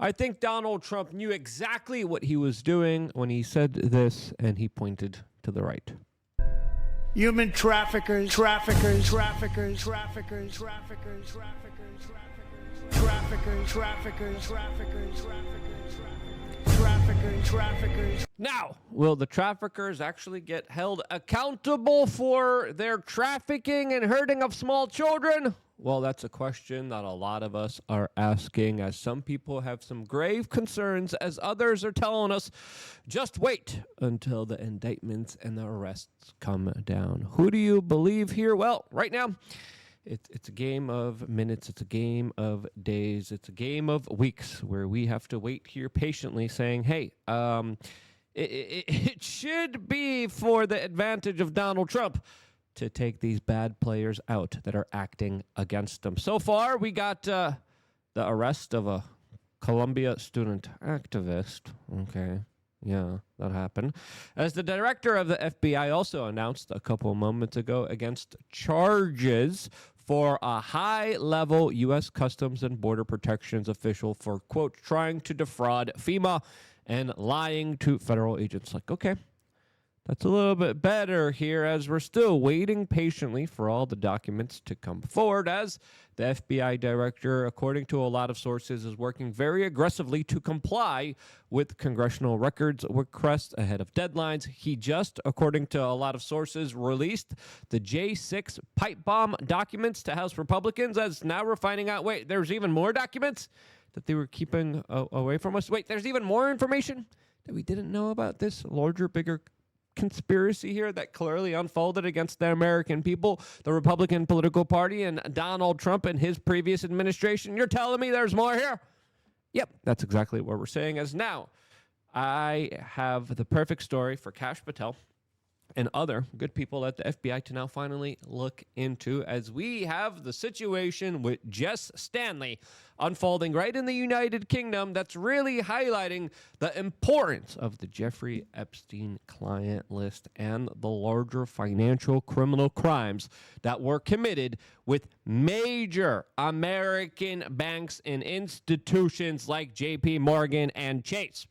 I think Donald Trump knew exactly what he was doing when he said this, and he pointed to the right. Human traffickers, traffickers, traffickers, traffickers, traffickers, traffickers, traffickers, traffickers, traffickers, traffickers, traffickers. Now, will the traffickers actually get held accountable for their trafficking and hurting of small children? Well, that's a question that a lot of us are asking, as some people have some grave concerns, as others are telling us, just wait until the indictments and the arrests come down. Who do you believe here? Well, right now, it's a game of minutes, it's a game of days, it's a game of weeks where we have to wait here patiently saying, hey, it should be for the advantage of Donald Trump to take these bad players out that are acting against them. So far, we got the arrest of a Columbia student activist. Okay, yeah, that happened. As the director of the FBI also announced a couple moments ago against charges for a high-level U.S. Customs and Border Protections official for, quote, trying to defraud FEMA and lying to federal agents. Like, okay, that's a little bit better here, as we're still waiting patiently for all the documents to come forward, as the FBI director, according to a lot of sources, is working very aggressively to comply with congressional records requests ahead of deadlines. He just, according to a lot of sources, released the J6 pipe bomb documents to House Republicans, as now we're finding out, wait, there's even more documents that they were keeping away from us. Wait, there's even more information that we didn't know about this larger, bigger conspiracy here that clearly unfolded against the American people, the Republican political party, and Donald Trump and his previous administration. You're telling me there's more here? Yep, that's exactly what we're saying. As now, I have the perfect story for Kash Patel and other good people at the FBI to now finally look into, as we have the situation with Jess Stanley unfolding right in the United Kingdom that's really highlighting the importance of the Jeffrey Epstein client list and the larger financial criminal crimes that were committed with major American banks and institutions like JPMorgan and Chase.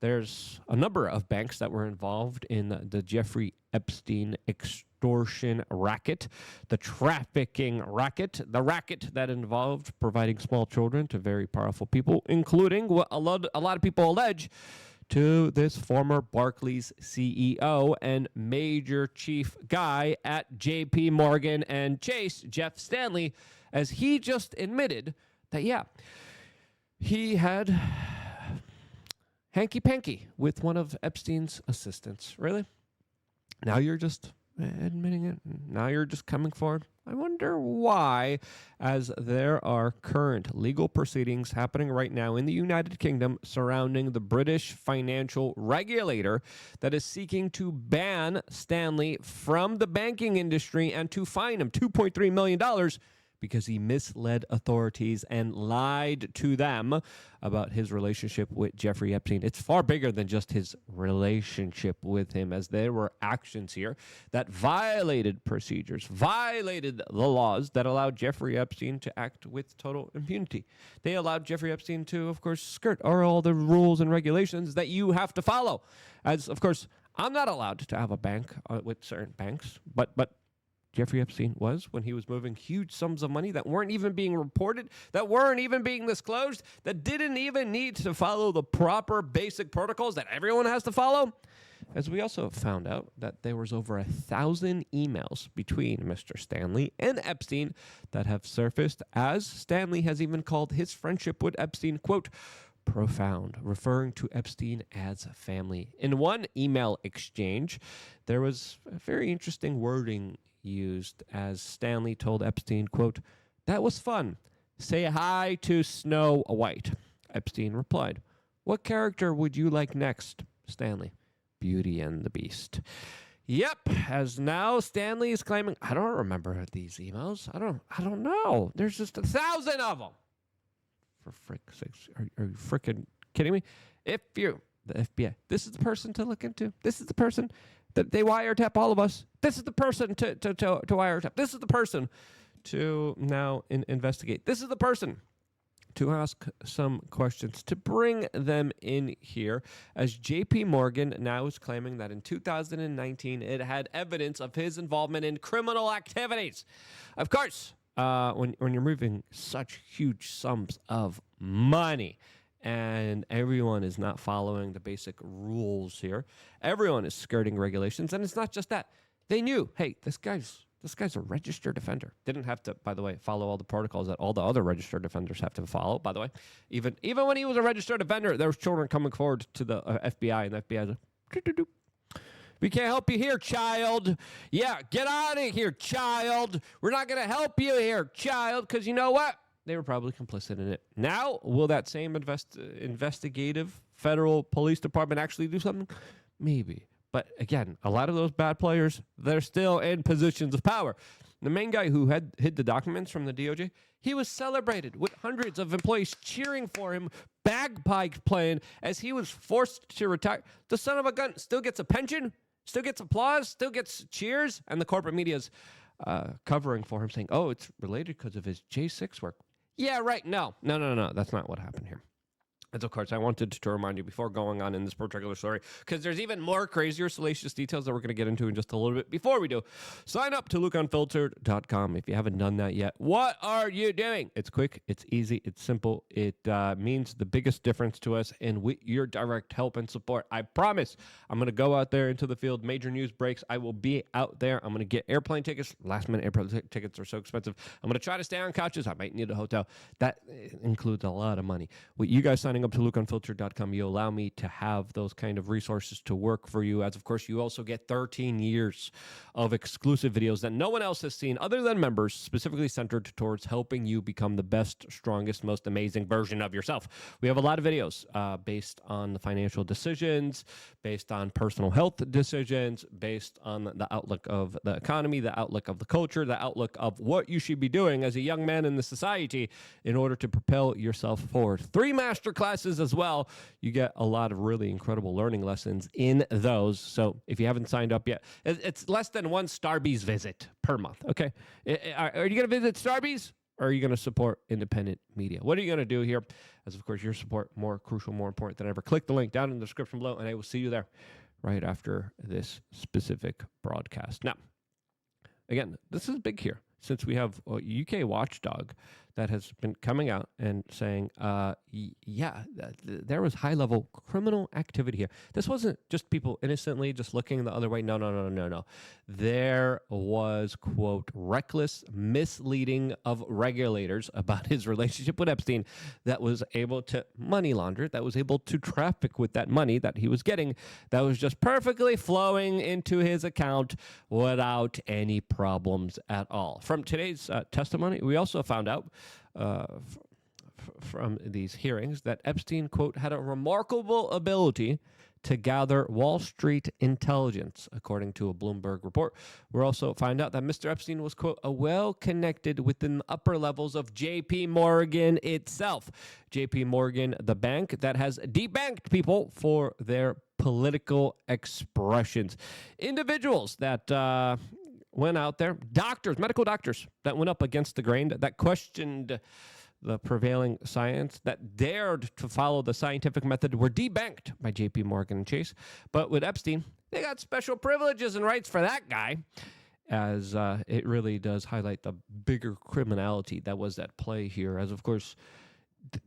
There's a number of banks that were involved in the Jeffrey Epstein extortion racket, the trafficking racket, the racket that involved providing small children to very powerful people, including what a lot of people allege to this former Barclays CEO and major chief guy at JP Morgan and Chase, Jeff Stanley, as he just admitted that, yeah, he had hanky-panky with one of Epstein's assistants. Really? Now you're just admitting it? Now you're just coming forward? I wonder why, as there are current legal proceedings happening right now in the United Kingdom surrounding the British financial regulator that is seeking to ban Stanley from the banking industry and to fine him $2.3 million because he misled authorities and lied to them about his relationship with Jeffrey Epstein. It's far bigger than just his relationship with him, as there were actions here that violated procedures, violated the laws that allowed Jeffrey Epstein to act with total impunity. They allowed Jeffrey Epstein to, of course, skirt all the rules and regulations that you have to follow. As, of course, I'm not allowed to have a bank with certain banks, but Jeffrey Epstein was, when he was moving huge sums of money that weren't even being reported, that weren't even being disclosed, that didn't even need to follow the proper basic protocols that everyone has to follow. As we also found out that there was over 1,000 emails between Mr. Stanley and Epstein that have surfaced, as Stanley has even called his friendship with Epstein, quote, profound, referring to Epstein as family. In one email exchange, there was a very interesting wording used, as Stanley told Epstein, quote, that was fun. Say hi to Snow White. Epstein replied, what character would you like next? Stanley, Beauty and the Beast. Yep, as now Stanley is claiming, I don't remember these emails. I don't know. There's just 1,000 of them. For frick's sakes, are you frickin' kidding me? If you, the FBI, this is the person to look into. This is the person that they wiretap all of us. This is the person to wiretap. This is the person to now investigate. This is the person to ask some questions, to bring them in here, as JPMorgan now is claiming that in 2019 it had evidence of his involvement in criminal activities. Of course, when you're moving such huge sums of money and everyone is not following the basic rules here, everyone is skirting regulations, and it's not just that. They knew, hey, this guy's a registered offender. Didn't have to, by the way, follow all the protocols that all the other registered offenders have to follow, by the way. Even when he was a registered offender, there was children coming forward to the FBI, and the FBI was like, we can't help you here, child. Yeah, get out of here, child. We're not going to help you here, child, because you know what? They were probably complicit in it. Now, will that same investigative federal police department actually do something? Maybe. But again, a lot of those bad players, they're still in positions of power. The main guy who had hid the documents from the DOJ, he was celebrated with hundreds of employees cheering for him, bagpipes playing as he was forced to retire. The son of a gun still gets a pension, still gets applause, still gets cheers, and the corporate media's covering for him, saying, oh, it's related because of his J6 work. Yeah, right. No. That's not what happened here. And of course, I wanted to remind you before going on in this particular story, because there's even more crazier, salacious details that we're going to get into in just a little bit. Before we do, sign up to lookunfiltered.com if you haven't done that yet. What are you doing? It's quick, it's easy, it's simple. It means the biggest difference to us and with your direct help and support. I promise I'm going to go out there into the field. Major news breaks. I will be out there. I'm going to get airplane tickets. Last-minute airplane tickets are so expensive. I'm going to try to stay on couches. I might need a hotel. That includes a lot of money. With you guys signing up to lookunfiltered.com, you allow me to have those kind of resources to work for you. As of course, you also get 13 years of exclusive videos that no one else has seen other than members, specifically centered towards helping you become the best, strongest, most amazing version of yourself. We have a lot of videos based on the financial decisions, based on personal health decisions, based on the outlook of the economy, the outlook of the culture, the outlook of what you should be doing as a young man in the society in order to propel yourself forward. 3 master classes as well. You get a lot of really incredible learning lessons in those. So if you haven't signed up yet, it's less than 1 Starbucks visit per month. Okay. Are you going to visit Starbucks, or are you going to support independent media? What are you going to do here? As of course, your support more crucial, more important than ever. Click the link down in the description below, and I will see you there right after this specific broadcast. Now, again, this is big here, since we have a UK watchdog that has been coming out and saying, there was high-level criminal activity here. This wasn't just people innocently just looking the other way. No. There was, quote, reckless misleading of regulators about his relationship with Epstein that was able to money launder, that was able to traffic with that money that he was getting, that was just perfectly flowing into his account without any problems at all. From today's testimony, we also found out from these hearings that Epstein, quote, had a remarkable ability to gather Wall Street intelligence, according to a Bloomberg report. We also find out that Mr. Epstein was, quote, well-connected within the upper levels of JPMorgan itself. JPMorgan, the bank that has debanked people for their political expressions. Individuals that went out there, medical doctors that went up against the grain, that questioned the prevailing science, that dared to follow the scientific method, were debanked by JP Morgan and Chase. But with Epstein, they got special privileges and rights for that guy, as it really does highlight the bigger criminality that was at play here. As of course,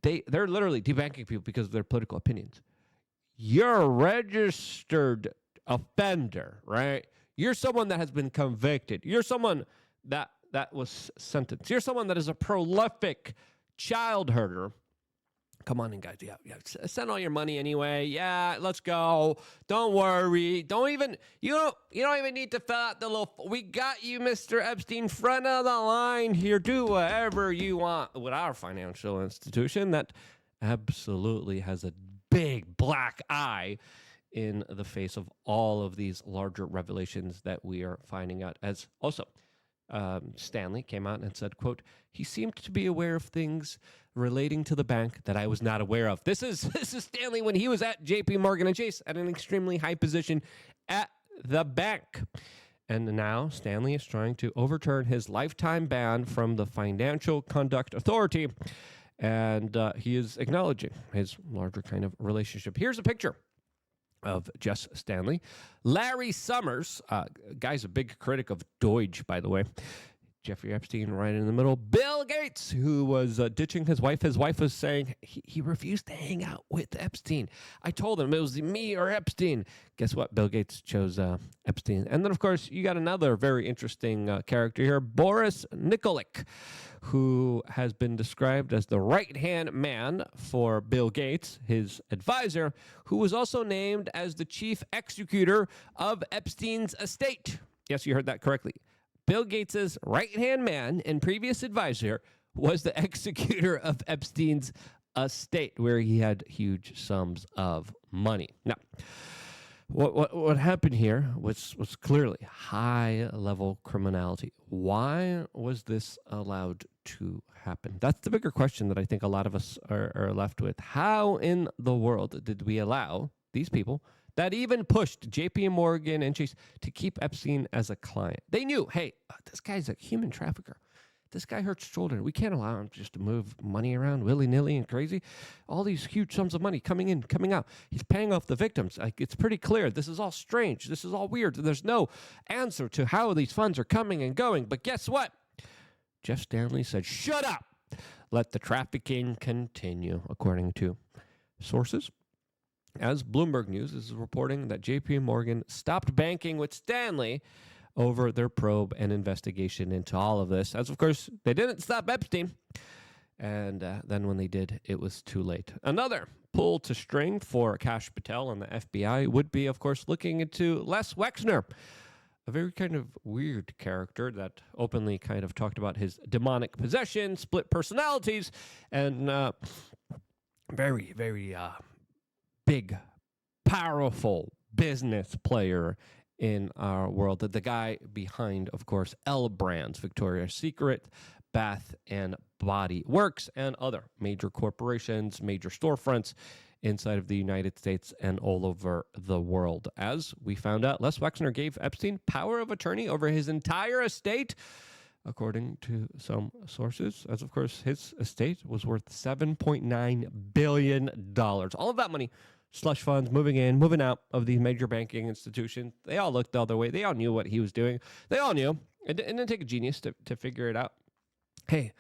they're literally debanking people because of their political opinions. You're a registered offender, right? You're someone that has been convicted. You're someone that was sentenced. You're someone that is a prolific child herder. Come on in, guys. Yeah. Send all your money anyway. Yeah, let's go. Don't worry. You don't even need to fill out the little. We got you, Mr. Epstein, front of the line here. Do whatever you want with our financial institution that absolutely has a big black eye in the face of all of these larger revelations that we are finding out. As also, Stanley came out and said, quote, he seemed to be aware of things relating to the bank that I was not aware of. This is Stanley when he was at JP Morgan and Chase at an extremely high position at the bank. And now Stanley is trying to overturn his lifetime ban from the Financial Conduct Authority And he is acknowledging his larger kind of relationship. Here's a picture of Jess Stanley. Larry Summers, guy's a big critic of Deutsche, by the way. Jeffrey Epstein right in the middle. Bill Gates, who was ditching his wife. His wife was saying he refused to hang out with Epstein. I told him it was me or Epstein. Guess what? Bill Gates chose Epstein. And then, of course, you got another very interesting character here, Boris Nikolic, who has been described as the right-hand man for Bill Gates, his advisor, who was also named as the chief executor of Epstein's estate. Yes, you heard that correctly. Bill Gates' right-hand man and previous advisor was the executor of Epstein's estate, where he had huge sums of money. Now, what happened here was clearly high-level criminality. Why was this allowed to happen? That's the bigger question that I think a lot of us are left with. How in the world did we allow these people that even pushed JPMorgan and Chase to keep Epstein as a client? They knew, hey, this guy's a human trafficker. This guy hurts children. We can't allow him just to move money around willy-nilly and crazy. All these huge sums of money coming in, coming out. He's paying off the victims. Like, it's pretty clear. This is all strange. This is all weird. There's no answer to how these funds are coming and going. But guess what? Jeff Stanley said, shut up. Let the trafficking continue, according to sources. As Bloomberg News is reporting that JPMorgan stopped banking with Stanley over their probe and investigation into all of this. As, of course, they didn't stop Epstein. And then when they did, it was too late. Another pull to string for Kash Patel and the FBI would be, of course, looking into Les Wexner, a very kind of weird character that openly kind of talked about his demonic possession, split personalities, and very, very big, powerful business player in our world. The guy behind, of course, L Brands, Victoria's Secret, Bath and Body Works, and other major corporations, major storefronts inside of the United States and all over the world. As we found out, Les Wexner gave Epstein power of attorney over his entire estate, according to some sources, as of course his estate was worth $7.9 billion. All of that money, slush funds, moving in, moving out of these major banking institutions. They all looked the other way. They all knew what he was doing. They all knew. It didn't take a genius to figure it out. Hey,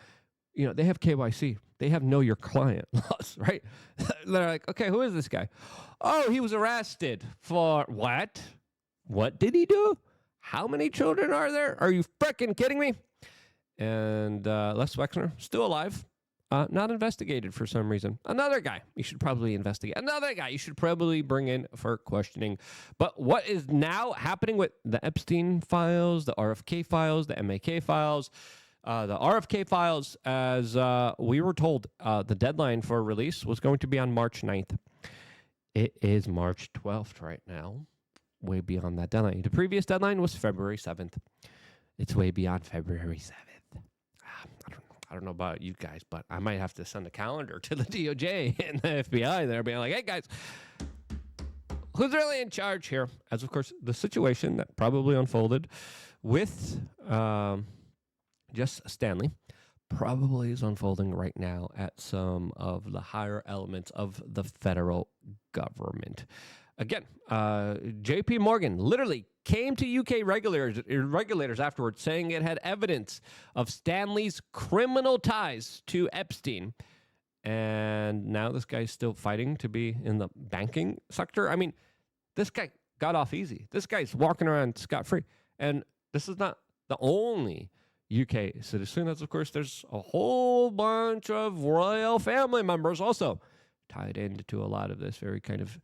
you know, they have KYC. They have know your client laws, right? They're like, okay, who is this guy? Oh, he was arrested for what? What did he do? How many children are there? Are you freaking kidding me? And Les Wexner, still alive, not investigated for some reason. Another guy you should probably investigate. Another guy you should probably bring in for questioning. But what is now happening with the Epstein files, the RFK files, the MAK files, the RFK files, as we were told, the deadline for release was going to be on March 9th. It is March 12th right now, way beyond that deadline. The previous deadline was February 7th. It's way beyond February 7th. I don't know about you guys, but I might have to send a calendar to the DOJ and the FBI there, being like, hey, guys, who's really in charge here? As, of course, the situation that probably unfolded with Jess Stanley probably is unfolding right now at some of the higher elements of the federal government. Again, JPMorgan literally came to UK regulators afterwards, saying it had evidence of Stanley's criminal ties to Epstein. And now this guy's still fighting to be in the banking sector. I mean, this guy got off easy. This guy's walking around scot-free. And this is not the only UK citizen. As, of course, there's a whole bunch of royal family members also tied into a lot of this very kind of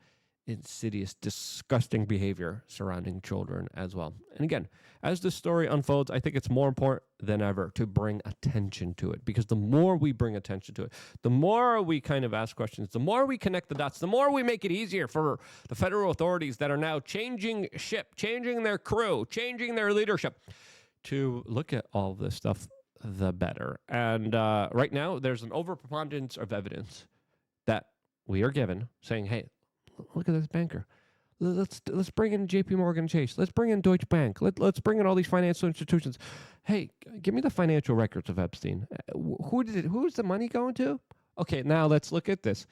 insidious, disgusting behavior surrounding children as well. And again, as this story unfolds, I think it's more important than ever to bring attention to it, because the more we bring attention to it, the more we kind of ask questions, the more we connect the dots, the more we make it easier for the federal authorities that are now changing ship, changing their crew, changing their leadership to look at all of this stuff, the better. And right now, there's an overpreponderance of evidence that we are given saying, hey, look at this banker. Let's bring in JPMorgan Chase. Let's bring in Deutsche Bank. Let's bring in all these financial institutions. Hey, give me the financial records of Epstein. Who's the money going to? Okay, now let's look at this.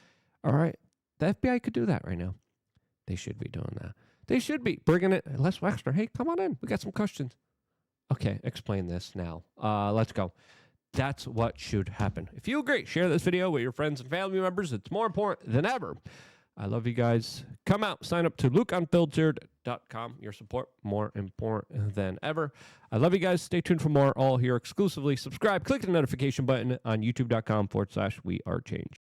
All right, the FBI could do that right now. They should be doing that. They should be bringing it. Les Wexner, hey, come on in. We got some questions. Okay, explain this now. Let's go. That's what should happen. If you agree, share this video with your friends and family members. It's more important than ever. I love you guys. Come out, sign up to lukeunfiltered.com. Your support, more important than ever. I love you guys. Stay tuned for more, all here exclusively. Subscribe, click the notification button on youtube.com/wearechange.